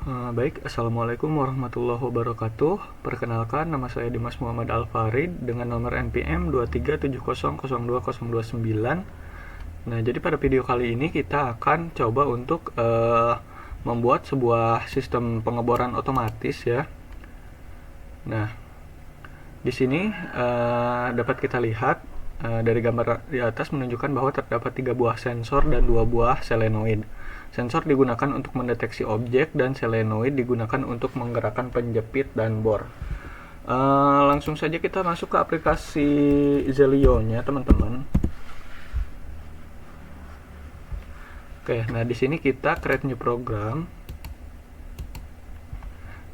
Baik, Assalamualaikum warahmatullahi wabarakatuh. Perkenalkan, nama saya Dimas Muhammad Alfarid dengan nomor NPM 2370020229. Nah, jadi pada video kali ini kita akan coba untuk membuat sebuah sistem pengeboran otomatis ya. Nah, di sini dapat kita lihat dari gambar di atas menunjukkan bahwa terdapat 3 buah sensor dan 2 buah solenoid. Sensor digunakan untuk mendeteksi objek dan solenoid digunakan untuk menggerakkan penjepit dan bor. Langsung saja kita masuk ke aplikasi Zelio-nya, teman-teman. Oke, nah di sini kita create new program.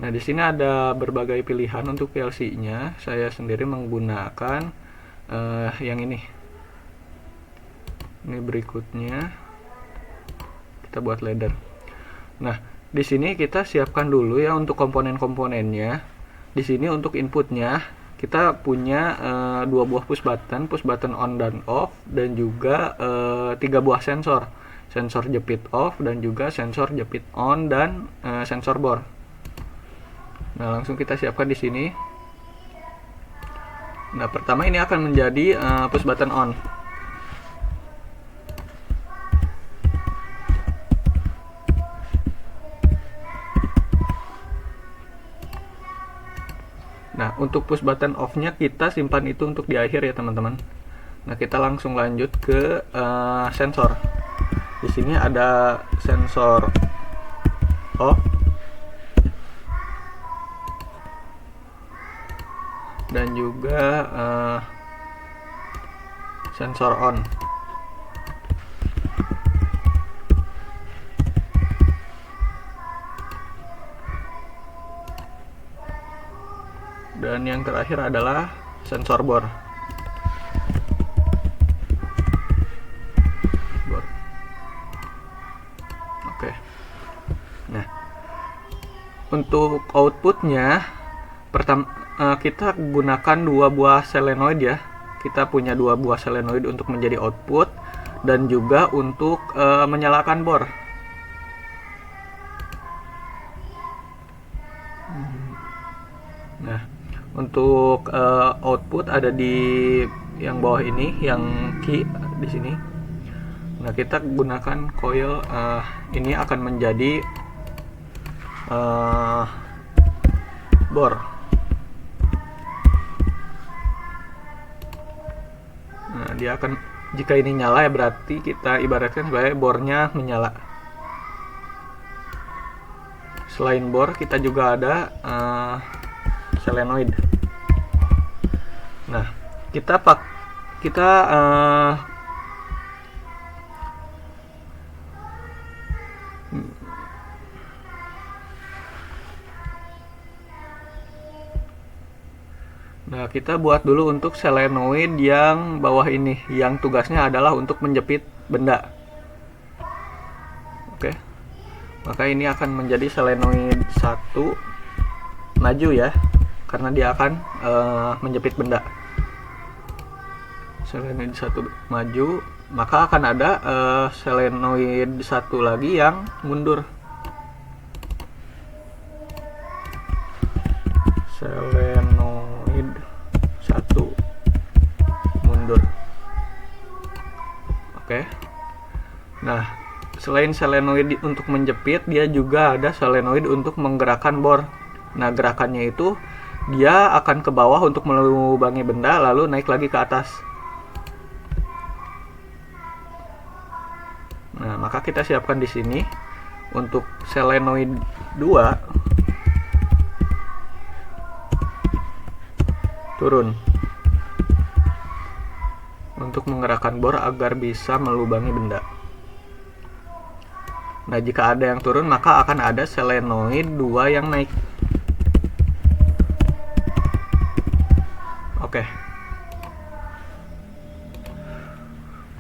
Nah, di sini ada berbagai pilihan untuk PLC-nya. Saya sendiri menggunakan yang ini. Ini berikutnya. Kita buat ladder. Nah, di sini kita siapkan dulu ya untuk komponen-komponennya. Di sini untuk inputnya kita punya 2 buah push button on dan off, dan juga 3 buah sensor. Sensor jepit off dan juga sensor jepit on dan sensor bor. Nah, langsung kita siapkan di sini. Nah, pertama ini akan menjadi push button on. Nah, untuk push button off-nya kita simpan itu untuk di akhir ya, teman-teman. Nah, kita langsung lanjut ke sensor. Di sini ada sensor off dan juga sensor on. Dan yang terakhir adalah sensor bor. Oke. Nah, untuk outputnya pertama kita gunakan 2 buah solenoid ya. Kita punya 2 buah solenoid untuk menjadi output dan juga untuk menyalakan bor. Nah, untuk output ada di yang bawah ini, yang key di sini. Nah, kita gunakan coil ini akan menjadi bor. Nah, dia akan, jika ini nyala ya berarti kita ibaratkan sebagai bornya menyala. Selain bor kita juga ada solenoid. Nah, kita buat dulu untuk solenoid yang bawah ini, yang tugasnya adalah untuk menjepit benda. Oke. Maka ini akan menjadi solenoid 1 maju ya, karena dia akan menjepit benda. Solenoid 1 maju, maka akan ada solenoid 1 lagi yang mundur. Solenoid 1 mundur. Oke. Nah, selain solenoid untuk menjepit, dia juga ada solenoid untuk menggerakkan bor. Nah, gerakannya itu dia akan ke bawah untuk melubangi benda, lalu naik lagi ke atas. Nah, maka kita siapkan di sini untuk solenoid 2 turun untuk menggerakkan bor agar bisa melubangi benda. Nah, jika ada yang turun maka akan ada solenoid 2 yang naik. Oke.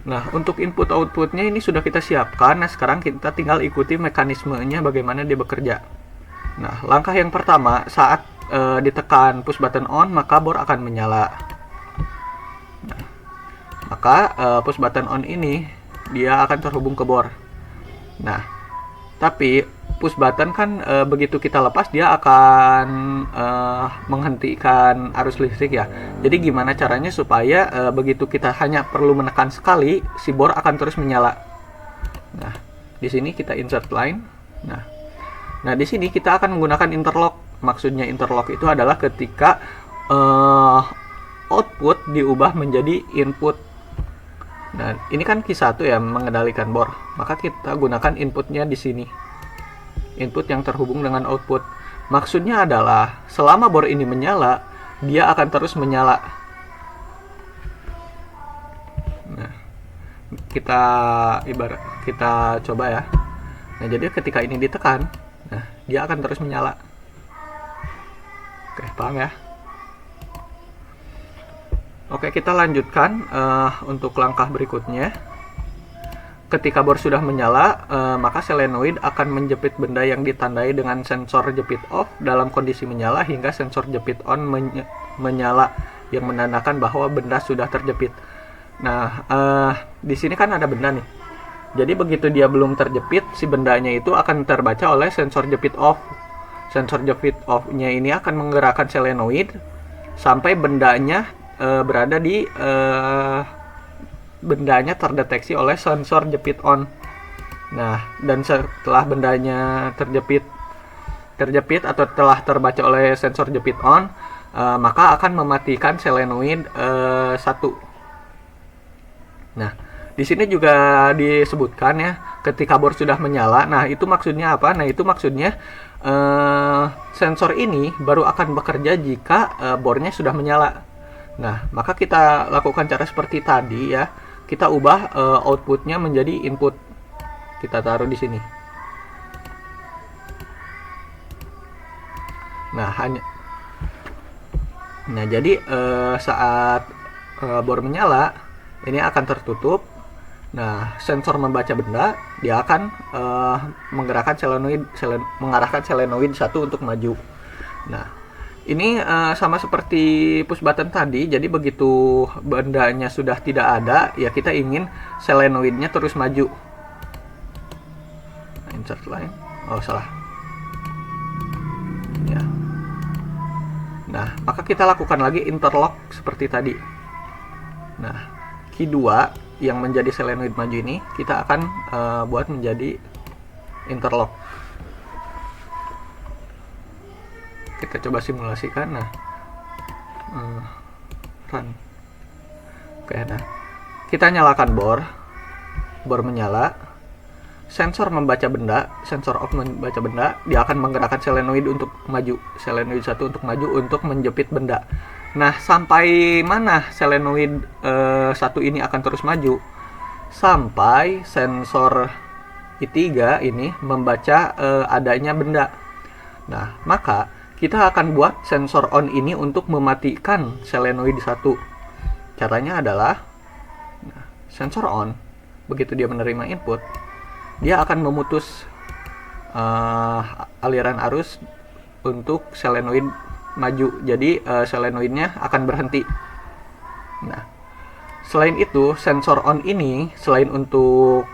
Nah, untuk input outputnya ini sudah kita siapkan. Nah, sekarang kita tinggal ikuti mekanismenya bagaimana dia bekerja. Nah, langkah yang pertama, saat ditekan push button on maka bor akan menyala. Nah, maka push button on ini dia akan terhubung ke bor. Nah, tapi push button kan begitu kita lepas dia akan menghentikan arus listrik ya. Jadi gimana caranya supaya begitu kita hanya perlu menekan sekali, si bor akan terus menyala. Nah, di sini kita insert line. Nah, di sini kita akan menggunakan interlock. Maksudnya interlock itu adalah ketika output diubah menjadi input. Nah, ini kan Q1 ya, mengendalikan bor. Maka kita gunakan inputnya di sini. Input yang terhubung dengan output. Maksudnya adalah selama bor ini menyala, dia akan terus menyala. Nah, kita coba ya. Nah, jadi ketika ini ditekan, nah, dia akan terus menyala. Oke, paham ya? Oke, kita lanjutkan untuk langkah berikutnya. Ketika bor sudah menyala, maka solenoid akan menjepit benda yang ditandai dengan sensor jepit off dalam kondisi menyala hingga sensor jepit on menyala yang menandakan bahwa benda sudah terjepit. Nah, di sini kan ada benda nih. Jadi begitu dia belum terjepit, si bendanya itu akan terbaca oleh sensor jepit off. Sensor jepit off-nya ini akan menggerakkan solenoid sampai bendanya berada di bendanya terdeteksi oleh sensor jepit on. Nah, dan setelah bendanya terjepit atau telah terbaca oleh sensor jepit on, maka akan mematikan solenoid 1. Nah, di sini juga disebutkan ya, ketika bor sudah menyala. Nah, itu maksudnya apa? Nah, itu maksudnya sensor ini baru akan bekerja jika bornya sudah menyala. Nah, maka kita lakukan cara seperti tadi ya. Kita ubah outputnya menjadi input. Kita taruh di sini. Nah, jadi saat bor menyala, ini akan tertutup. Nah, sensor membaca benda, dia akan mengarahkan solenoid 1 untuk maju. Nah, ini sama seperti push button tadi. Jadi begitu bendanya sudah tidak ada, ya kita ingin solenoidnya terus maju. Insert line. Oh, salah. Ya. Nah, maka kita lakukan lagi interlock seperti tadi. Nah, Q2 yang menjadi solenoid maju ini kita akan buat menjadi interlock. Kita coba simulasikan. Nah, run. Oke, nah, kita nyalakan bor menyala, sensor membaca benda, sensor off membaca benda, dia akan menggerakkan solenoid untuk maju, solenoid 1 untuk maju untuk menjepit benda. Nah, sampai mana solenoid 1 ini akan terus maju? Sampai sensor I3 ini membaca adanya benda. Nah, maka kita akan buat sensor on ini untuk mematikan solenoid 1. Caranya adalah sensor on, begitu dia menerima input, dia akan memutus aliran arus untuk solenoid maju. Jadi solenoidnya akan berhenti. Nah, selain itu, sensor on ini selain untuk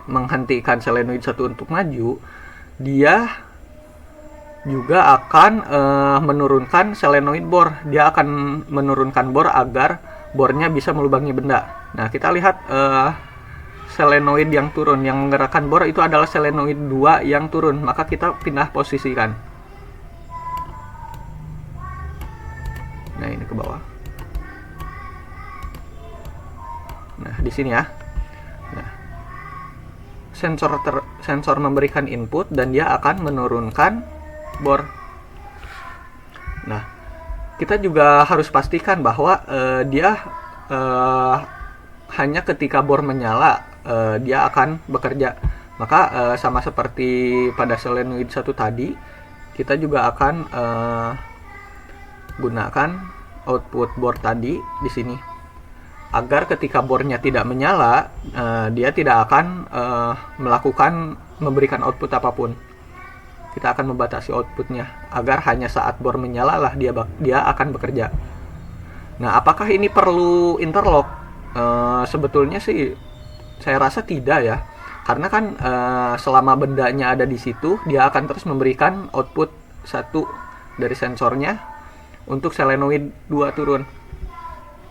menghentikan solenoid 1 untuk maju, dia juga akan menurunkan solenoid bor. Dia akan menurunkan bor agar bornya bisa melubangi benda. Nah, kita lihat solenoid yang turun, yang menggerakkan bor itu adalah solenoid 2 yang turun. Maka kita pindah posisikan. Nah, ini ke bawah. Nah, di sini ya. Nah, sensor memberikan input dan dia akan menurunkan bor. Nah, kita juga harus pastikan bahwa dia hanya ketika bor menyala dia akan bekerja. Maka sama seperti pada solenoid 1 tadi, kita juga akan gunakan output bor tadi di sini agar ketika bornya tidak menyala, dia tidak akan memberikan output apapun. Kita akan membatasi outputnya agar hanya saat bor menyala lah dia akan bekerja. Nah, apakah ini perlu interlock? Sebetulnya sih saya rasa tidak ya, Karena kan selama bendanya ada di situ, dia akan terus memberikan output 1 dari sensornya untuk solenoid 2 turun.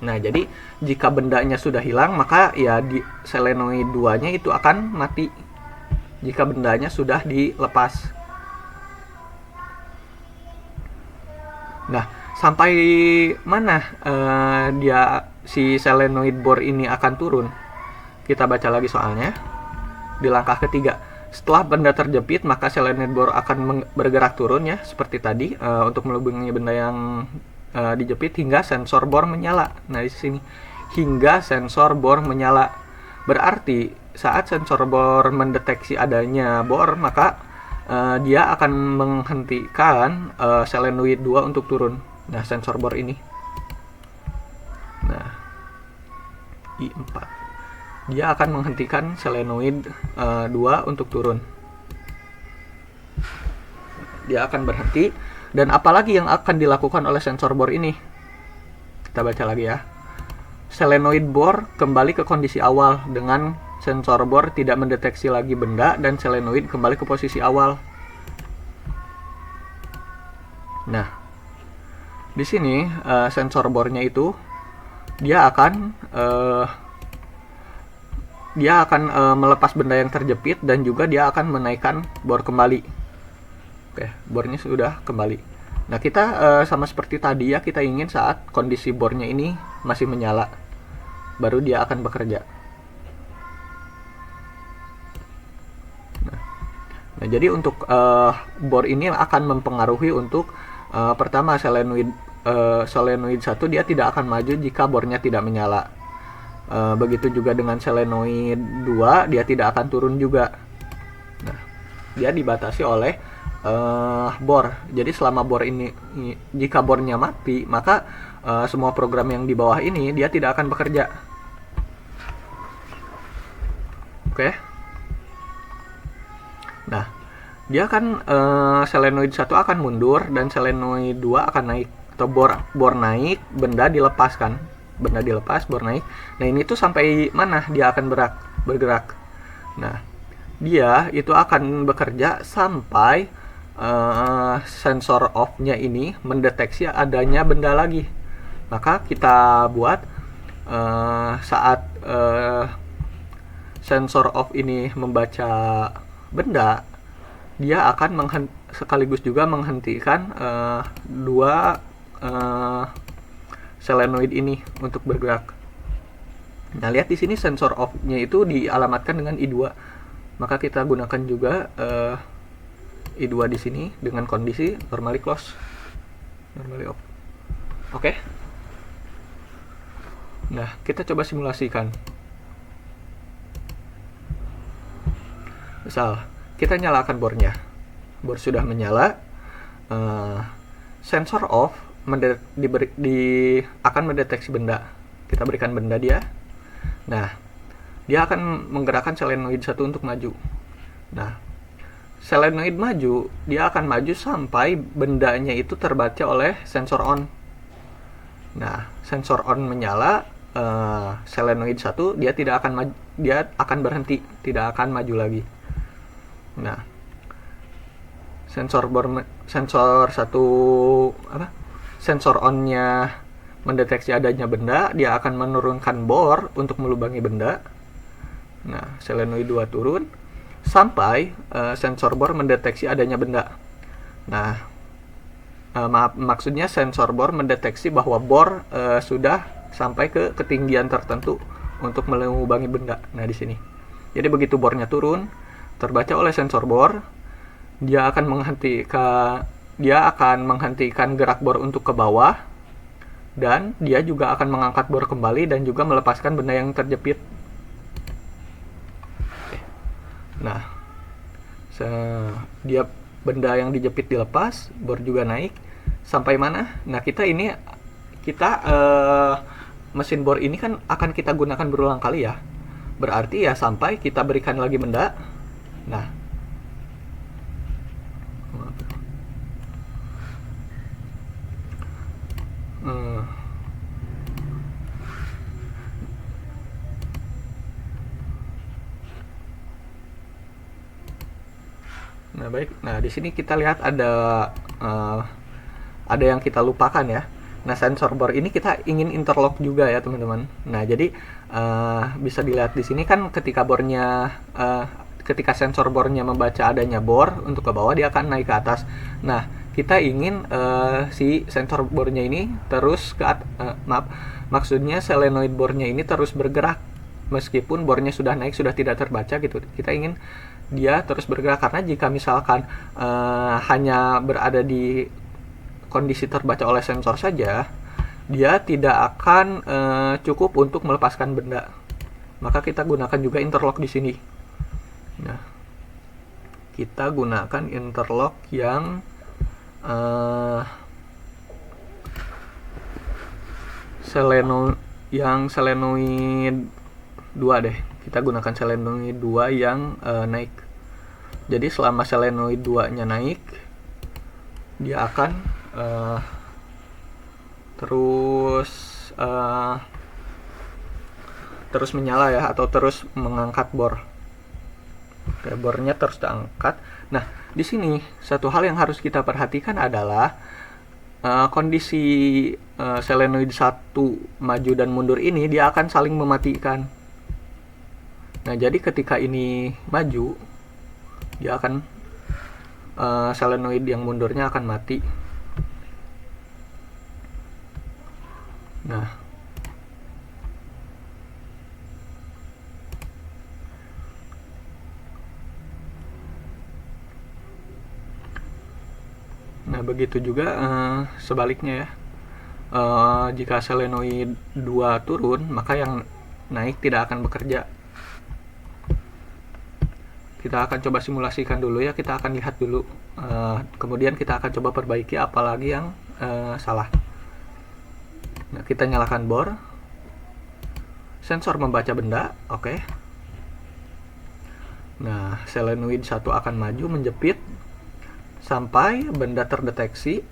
Nah, jadi jika bendanya sudah hilang, maka ya di solenoid 2-nya itu akan mati jika bendanya sudah dilepas. Nah, sampai mana dia si solenoid bore ini akan turun? Kita baca lagi soalnya. Di langkah ketiga, setelah benda terjepit, maka solenoid bore akan bergerak turun ya, seperti tadi untuk melubungi benda yang dijepit hingga sensor bor menyala. Nah, di sini hingga sensor bor menyala. Berarti saat sensor bor mendeteksi adanya bor, maka dia akan menghentikan solenoid 2 untuk turun. Nah, sensor bor ini. Nah, I4. Dia akan menghentikan solenoid 2 untuk turun. Dia akan berhenti. Dan apalagi yang akan dilakukan oleh sensor bor ini? Kita baca lagi ya. Solenoid bor kembali ke kondisi awal dengan sensor bor tidak mendeteksi lagi benda dan solenoid kembali ke posisi awal. Nah, di sini sensor bornya itu dia akan melepas benda yang terjepit dan juga dia akan menaikkan bor kembali. Oke, bornya sudah kembali. Nah, kita sama seperti tadi ya, kita ingin saat kondisi bornya ini masih menyala, baru dia akan bekerja. Nah, jadi untuk bor ini akan mempengaruhi untuk pertama solenoid 1 dia tidak akan maju jika bornya tidak menyala. Begitu juga dengan solenoid 2, dia tidak akan turun juga. Nah, dia dibatasi oleh bor. Jadi selama bor ini, jika bornya mati, maka semua program yang di bawah ini dia tidak akan bekerja. Oke. Nah, dia akan solenoid 1 akan mundur dan solenoid 2 akan naik, atau bor naik, benda dilepaskan. Benda dilepas, bor naik. Nah, ini tuh sampai mana dia akan bergerak. Nah, dia itu akan bekerja sampai sensor off-nya ini mendeteksi adanya benda lagi. Maka kita buat saat sensor off ini membaca benda, dia akan sekaligus juga menghentikan 2 solenoid ini untuk bergerak. Nah, lihat di sini sensor off-nya itu dialamatkan dengan I2. Maka kita gunakan juga I2 di sini dengan kondisi normally close, normally off. Oke. Nah, kita coba simulasikan. Misal, kita nyalakan bornya. Bor sudah menyala. Sensor off akan mendeteksi benda. Kita berikan benda dia. Nah, dia akan menggerakkan solenoid 1 untuk maju. Nah, solenoid maju, dia akan maju sampai bendanya itu terbaca oleh sensor on. Nah, sensor on menyala, solenoid 1 dia tidak akan maju, dia akan berhenti, tidak akan maju lagi. Nah, sensor onnya mendeteksi adanya benda, dia akan menurunkan bor untuk melubangi benda. Nah, solenoid 2 turun sampai sensor bor mendeteksi adanya benda. Nah, maksudnya sensor bor mendeteksi bahwa bor sudah sampai ke ketinggian tertentu untuk melubangi benda. Nah, di sini. Jadi begitu bornya turun, terbaca oleh sensor bor, dia akan menghentikan gerak bor untuk ke bawah, dan dia juga akan mengangkat bor kembali dan juga melepaskan benda yang terjepit. Nah, dia benda yang dijepit dilepas, bor juga naik. Sampai mana? Nah, mesin bor ini kan akan kita gunakan berulang kali ya. Berarti ya sampai kita berikan lagi benda. Nah, Nah, baik. Nah, di sini kita lihat ada yang kita lupakan ya. Nah, sensor bor ini kita ingin interlock juga ya, teman-teman. Nah, jadi bisa dilihat di sini kan ketika sensor bornya membaca adanya bor untuk ke bawah, dia akan naik ke atas. Nah, kita ingin si sensor bornya ini terus maksudnya solenoid bornya ini terus bergerak meskipun bornya sudah naik, sudah tidak terbaca gitu. Kita ingin dia terus bergerak, karena jika misalkan hanya berada di kondisi terbaca oleh sensor saja, dia tidak akan cukup untuk melepaskan benda. Maka kita gunakan juga interlock di sini. Nah, kita gunakan interlock yang solenoid 2 deh. Kita gunakan solenoid 2 yang naik. Jadi selama solenoid 2 nya naik, dia akan terus menyala ya, atau terus mengangkat bor. Oke, bornya terus diangkat. Nah, di sini satu hal yang harus kita perhatikan adalah kondisi solenoid 1 maju dan mundur ini dia akan saling mematikan. Nah, jadi ketika ini maju, dia akan solenoid yang mundurnya akan mati. Nah, begitu juga sebaliknya ya. Jika solenoid 2 turun, maka yang naik tidak akan bekerja. Kita akan coba simulasikan dulu ya, kita akan lihat dulu. Kemudian kita akan coba perbaiki apalagi yang salah. Nah, kita nyalakan bor. Sensor membaca benda, oke. Nah, solenoid 1 akan maju menjepit sampai benda terdeteksi.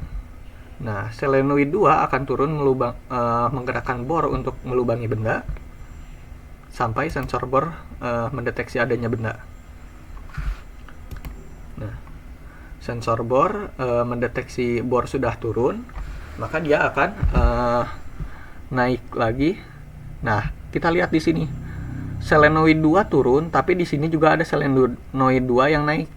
Nah, solenoid 2 akan turun menggerakkan bor untuk melubangi benda sampai sensor bor mendeteksi adanya benda. Nah, sensor bor mendeteksi bor sudah turun, maka dia akan naik lagi. Nah, kita lihat di sini. Solenoid 2 turun, tapi di sini juga ada solenoid 2 yang naik.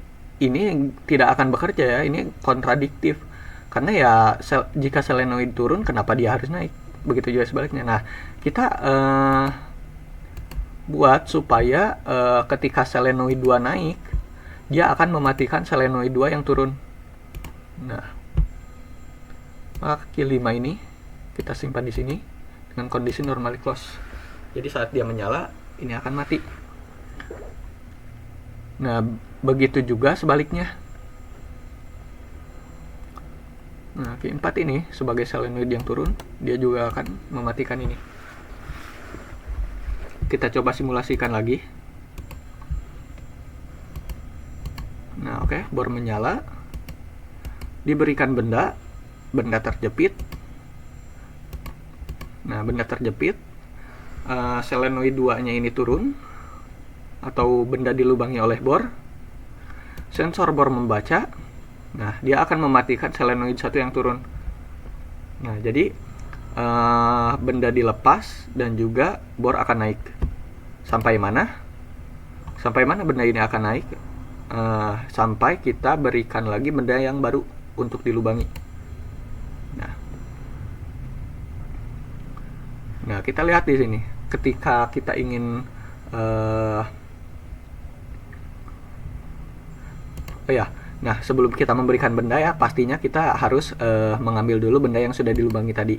Ini tidak akan bekerja ya, ini kontradiktif. Karena ya jika solenoid turun, kenapa dia harus naik? Begitu juga sebaliknya. Nah, kita buat supaya ketika solenoid 2 naik, dia akan mematikan solenoid 2 yang turun. Nah, maka kaki 5 ini kita simpan di sini dengan kondisi normally close. Jadi saat dia menyala, ini akan mati. Nah, begitu juga sebaliknya. Nah, Q4 ini sebagai solenoid yang turun, dia juga akan mematikan ini. Kita coba simulasikan lagi. Nah, oke, bor menyala. Diberikan benda terjepit. Nah, benda terjepit. Solenoid 2-nya ini turun atau benda dilubangi oleh bor. Sensor bor membaca. Nah, dia akan mematikan solenoid 1 yang turun. Nah, jadi benda dilepas dan juga bor akan naik. Sampai mana? Sampai mana benda ini akan naik? Sampai kita berikan lagi benda yang baru untuk dilubangi. Nah, kita lihat di sini. Ketika kita ingin nah, sebelum kita memberikan benda ya, pastinya kita harus mengambil dulu benda yang sudah dilubangi tadi.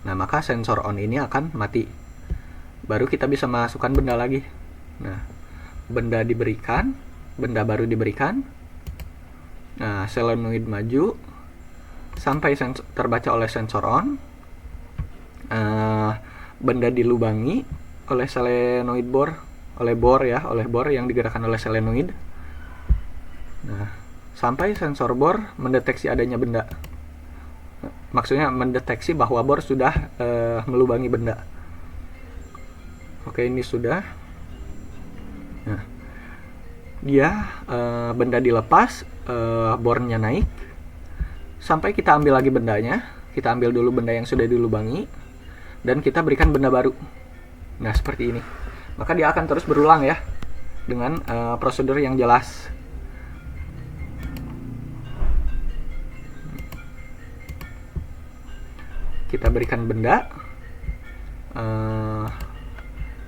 Nah, maka sensor on ini akan mati. Baru kita bisa masukkan benda lagi. Nah, benda diberikan, benda baru diberikan. Nah, solenoid maju sampai terbaca oleh sensor on. Benda dilubangi oleh solenoid bor, oleh bor yang digerakkan oleh solenoid. Nah, sampai sensor bor mendeteksi adanya benda. Maksudnya mendeteksi bahwa bor sudah melubangi benda. Oke, ini sudah. Nah, dia benda dilepas, bornya naik, sampai kita ambil lagi bendanya. Kita ambil dulu benda yang sudah dilubangi, dan kita berikan benda baru. Nah, seperti ini. Maka dia akan terus berulang ya, dengan prosedur yang jelas. Kita berikan benda,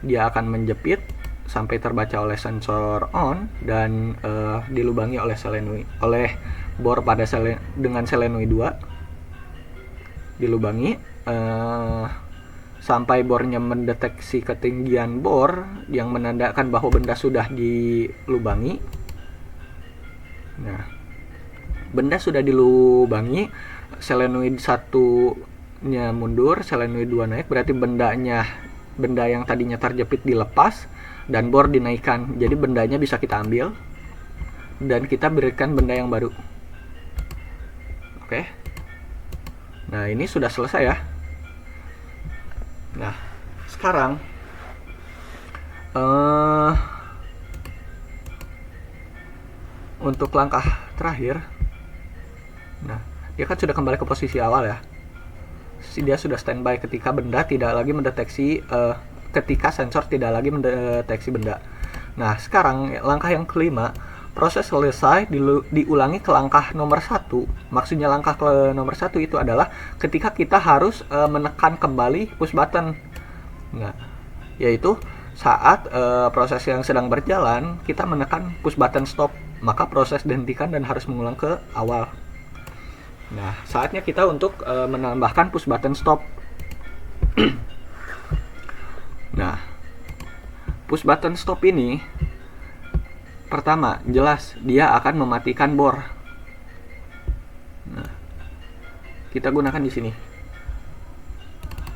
dia akan menjepit sampai terbaca oleh sensor on dan dilubangi oleh solenoid, oleh bor pada dengan solenoid 2. Dilubangi sampai bornya mendeteksi ketinggian bor yang menandakan bahwa benda sudah dilubangi. Nah, benda sudah dilubangi, solenoid 1-nya mundur, solenoid 2 naik, berarti benda yang tadinya terjepit dilepas dan bor dinaikkan. Jadi bendanya bisa kita ambil dan kita berikan benda yang baru. Oke. Nah, ini sudah selesai ya. Nah, sekarang untuk langkah terakhir, nah, dia kan sudah kembali ke posisi awal ya. Dia sudah standby ketika benda tidak lagi mendeteksi, ketika sensor tidak lagi mendeteksi benda. Nah, sekarang langkah yang kelima, proses selesai diulangi ke langkah nomor 1. Maksudnya langkah ke nomor 1 itu adalah ketika kita harus menekan kembali push button. Nah, yaitu saat proses yang sedang berjalan kita menekan push button stop, maka proses dihentikan dan harus mengulang ke awal. Nah, saatnya kita untuk menambahkan push button stop. Nah, push button stop ini pertama, jelas dia akan mematikan bor. Nah, kita gunakan di sini.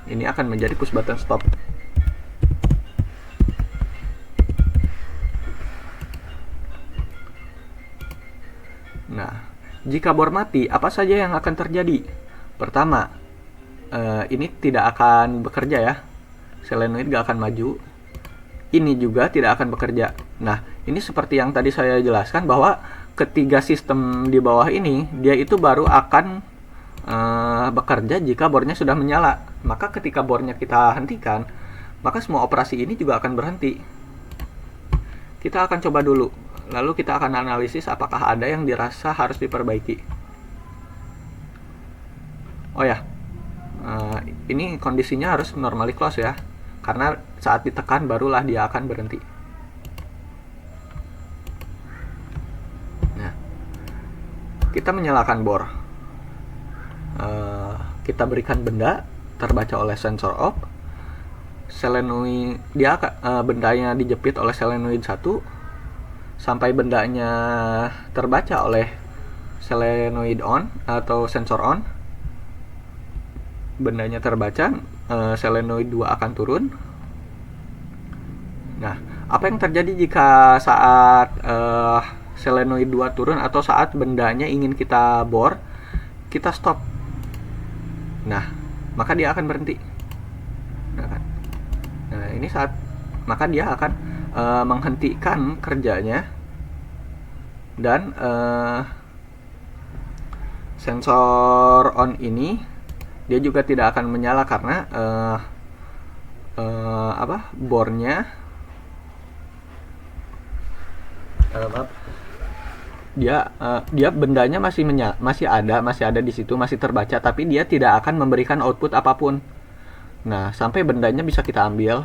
Ini akan menjadi push button stop. Nah, jika bor mati, apa saja yang akan terjadi? Pertama, ini tidak akan bekerja ya. Solenoid gak akan maju. Ini juga tidak akan bekerja. Nah, ini seperti yang tadi saya jelaskan bahwa ketiga sistem di bawah ini, dia itu baru akan bekerja jika bornya sudah menyala. Maka ketika bornya kita hentikan, maka semua operasi ini juga akan berhenti. Kita akan coba dulu. Lalu kita akan analisis apakah ada yang dirasa harus diperbaiki. Oh ya, ini kondisinya harus normally close ya, karena saat ditekan barulah dia akan berhenti. Nah, kita menyalakan bor, kita berikan benda, terbaca oleh sensor off, solenoid bendanya dijepit oleh solenoid 1 sampai bendanya terbaca oleh solenoid on atau sensor on. Bendanya terbaca, solenoid 2 akan turun. Nah, apa yang terjadi jika saat solenoid 2 turun atau saat bendanya ingin kita bor, kita stop? Nah, maka dia akan berhenti. Nah, ini maka dia akan menghentikan kerjanya, dan sensor on ini dia juga tidak akan menyala karena bornya dia bendanya masih ada di situ, masih terbaca, tapi dia tidak akan memberikan output apapun. Nah, sampai bendanya bisa kita ambil.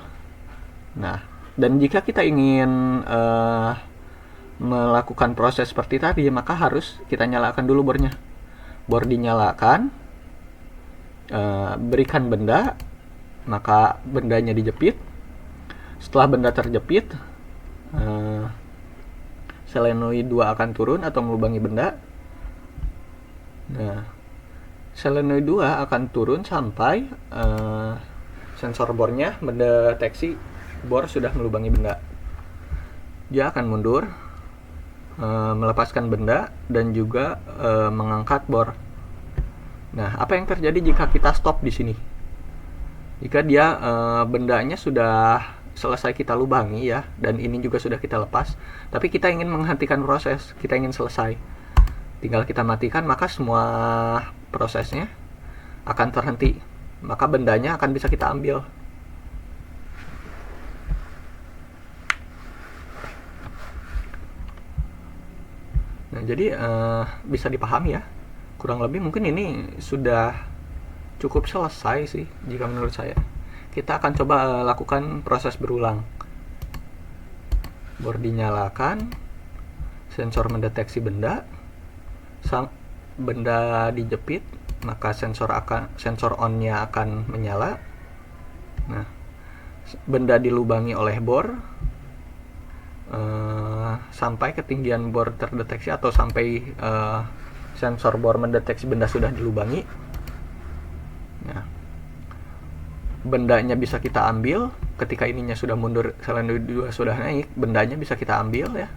Nah, dan jika kita ingin melakukan proses seperti tadi, maka harus kita nyalakan dulu bornya. Bor dinyalakan, berikan benda, maka bendanya dijepit. Setelah benda terjepit, solenoid 2 akan turun atau melubangi benda. Nah, solenoid 2 akan turun sampai sensor bornya mendeteksi bor sudah melubangi benda. Dia akan mundur, melepaskan benda, dan juga mengangkat bor. Nah, apa yang terjadi jika kita stop di sini? Jika dia bendanya sudah selesai kita lubangi ya, dan ini juga sudah kita lepas, tapi kita ingin menghentikan proses, kita ingin selesai, tinggal kita matikan, maka semua prosesnya akan terhenti, maka bendanya akan bisa kita ambil. Nah, jadi bisa dipahami ya, kurang lebih mungkin ini sudah cukup selesai sih jika menurut saya. Kita akan coba lakukan proses berulang. Bor dinyalakan, sensor mendeteksi benda, benda dijepit, maka sensor on-nya akan menyala. Nah, benda dilubangi oleh bor sampai ketinggian bor terdeteksi atau sampai sensor bor mendeteksi benda sudah dilubangi. Nah, bendanya bisa kita ambil ketika ininya sudah mundur, solenoid 2 sudah naik, bendanya bisa kita ambil ya.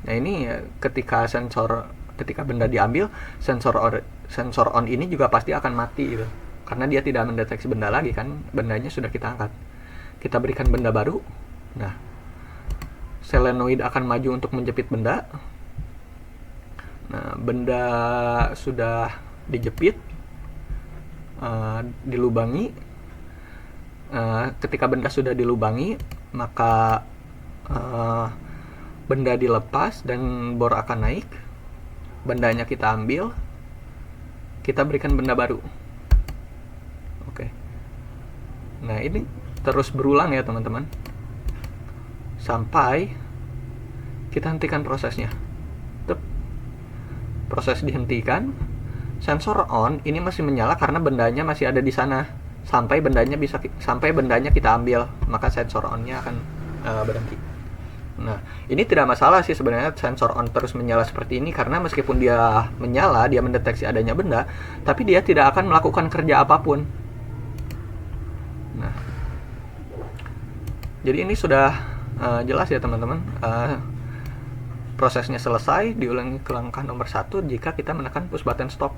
Nah, ini ketika benda diambil, sensor on ini juga pasti akan mati gitu, karena dia tidak mendeteksi benda lagi kan, bendanya sudah kita angkat. Kita berikan benda baru. Nah, solenoid akan maju untuk menjepit benda. Nah, benda sudah dijepit, dilubangi. Ketika benda sudah dilubangi, maka benda dilepas dan bor akan naik. Bendanya kita ambil, kita berikan benda baru. Oke. Nah, ini terus berulang ya teman-teman, sampai kita hentikan prosesnya. Proses dihentikan, sensor on ini masih menyala karena bendanya masih ada di sana, sampai bendanya kita ambil, maka sensor on-nya akan berhenti. Nah, ini tidak masalah sih sebenarnya sensor on terus menyala seperti ini, karena meskipun dia menyala, dia mendeteksi adanya benda, tapi dia tidak akan melakukan kerja apapun. Nah, jadi ini sudah jelas ya teman-teman. Prosesnya selesai, diulangi ke langkah nomor 1 jika kita menekan push button stop.